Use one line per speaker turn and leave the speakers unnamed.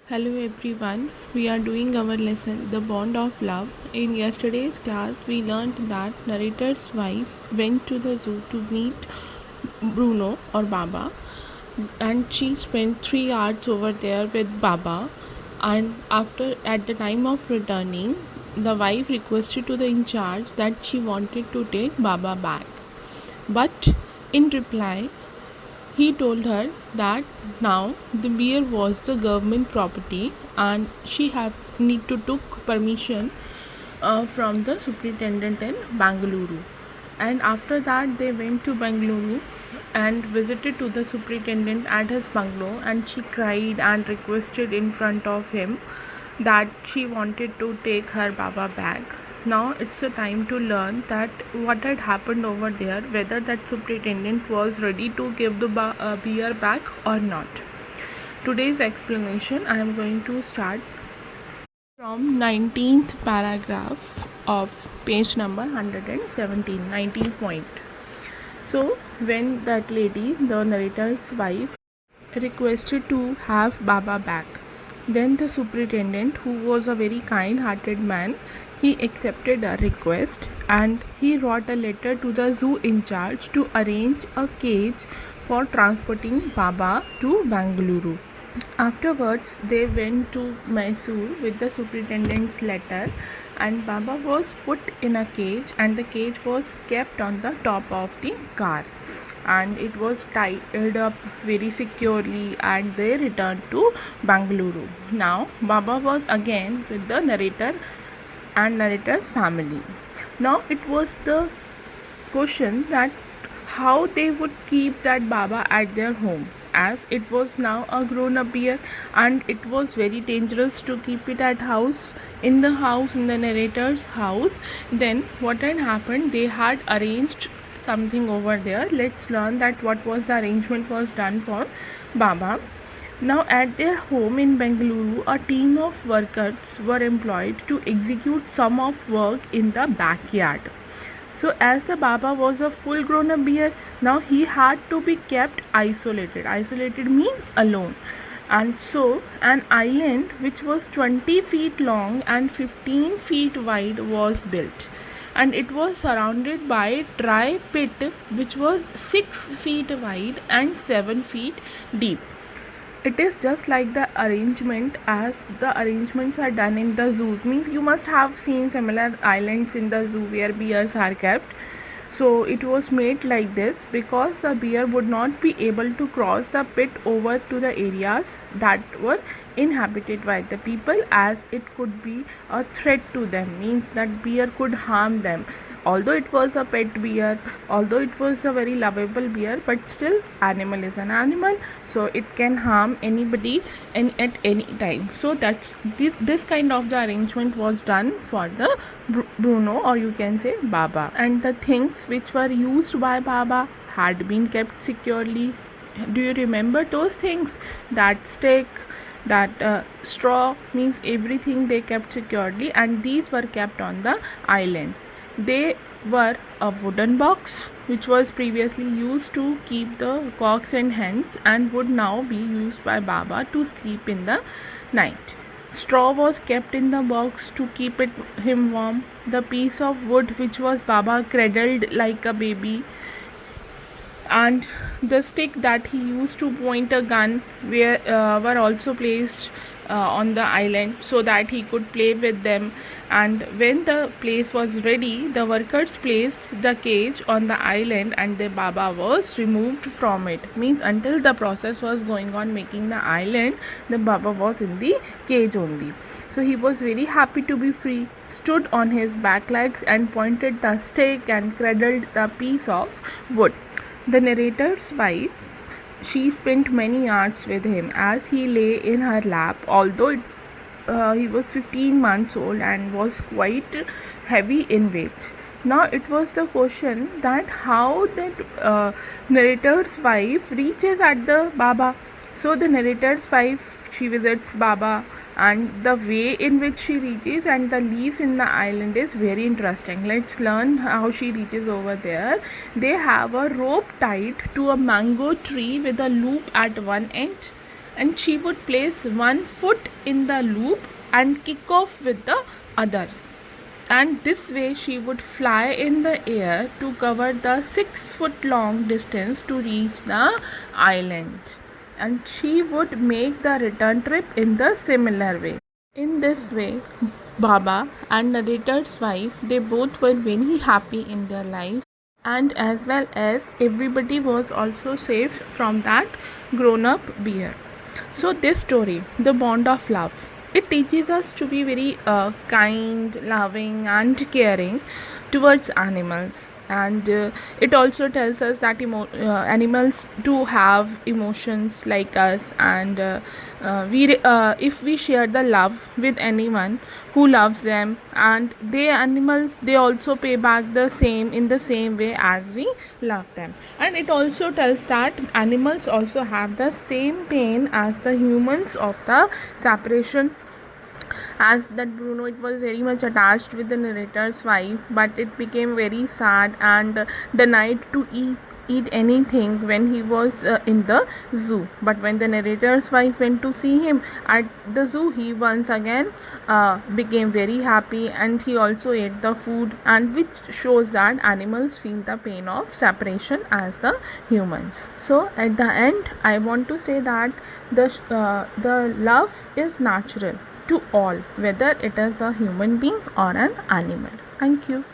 Hello everyone, we are doing our lesson The Bond of Love. In yesterday's class, we learned that narrator's wife went to the zoo to meet Bruno or Baba, and she spent 3 hours over there with Baba. And at the time of returning, the wife requested to the in charge that she wanted to take Baba back. But in reply, he told her that now the beer was the government property and she had need to took permission from the superintendent in Bangalore. And after that they went to Bangalore and visited to the superintendent at his bungalow, and she cried and requested in front of him that she wanted to take her Baba back. Now it's a time to learn that what had happened over there, whether that superintendent was ready to give the beer back or not. Today's explanation I am going to start from 19th paragraph of page number 117, 19th point. So when that lady, the narrator's wife, requested to have Baba back, then the superintendent, who was a very kind-hearted man, he accepted her request and he wrote a letter to the zoo in charge to arrange a cage for transporting Baba to Bangalore. Afterwards, they went to Mysore with the superintendent's letter, and Baba was put in a cage, and the cage was kept on the top of the car, and it was tied up very securely, and they returned to Bangalore. Now, Baba was again with the narrator and narrator's family. Now, it was the question that how they would keep that Baba at their home, as it was now a grown up bear and it was very dangerous to keep it at in the narrator's house. Then what had happened, they had arranged something over there. Let's learn that what was the arrangement was done for Baba. Now at their home in Bengaluru, a team of workers were employed to execute some of work in the backyard. So as the Baba was a full grown up bear, now he had to be kept isolated. Isolated means alone. And so an island which was 20 feet long and 15 feet wide was built. And it was surrounded by a dry pit which was 6 feet wide and 7 feet deep. It is just like the arrangement as the arrangements are done in the zoos. Means you must have seen similar islands in the zoo where bears are kept. So it was made like this because the bear would not be able to cross the pit over to the areas that were inhabited by the people, as it could be a threat to them. Means that bear could harm them. Although it was a pet bear, although it was a very lovable bear, but still animal is an animal, so it can harm anybody and at any time. So that's this kind of the arrangement was done for the Bruno, or you can say Baba, and the things which were used by Baba had been kept securely. Do you remember those things? That stick, that straw, means everything they kept securely, and these were kept on the island. They were a wooden box which was previously used to keep the cocks and hens and would now be used by Baba to sleep in the night. Straw was kept in the box to keep him warm. The piece of wood which was Baba cradled like a baby, and the stick that he used to point a gun were also placed on the island so that he could play with them. And when the place was ready, the workers placed the cage on the island and the Baba was removed from it. Means until the process was going on making the island, the Baba was in the cage only. So he was very happy to be free, stood on his back legs and pointed the stick and cradled the piece of wood. The narrator's wife, she spent many hours with him as he lay in her lap, although he was 15 months old and was quite heavy in weight. Now it was the question that how that narrator's wife reaches at the Baba. So the narrator's wife, she visits Baba, and the way in which she reaches and the leaves in the island is very interesting. Let's learn how she reaches over there. They have a rope tied to a mango tree with a loop at one end, and she would place one foot in the loop and kick off with the other, and this way she would fly in the air to cover the 6-foot long distance to reach the island, and she would make the return trip in the similar way. In this way, Baba and narrator's wife, they both were very happy in their life, and as well as everybody was also safe from that grown-up bear. So this story, The Bond of Love, it teaches us to be very kind, loving and caring towards animals, and it also tells us that animals do have emotions like us, and if we share the love with anyone who loves them, and animals, they also pay back the same in the same way as we love them. And it also tells that animals also have the same pain as the humans of the separation. As that Bruno, it was very much attached with the narrator's wife, but it became very sad and denied to eat anything when he was in the zoo. But when the narrator's wife went to see him at the zoo, he once again became very happy, and he also ate the food, and which shows that animals feel the pain of separation as the humans. So at the end, I want to say that the love is natural to all, whether it is a human being or an animal. Thank you.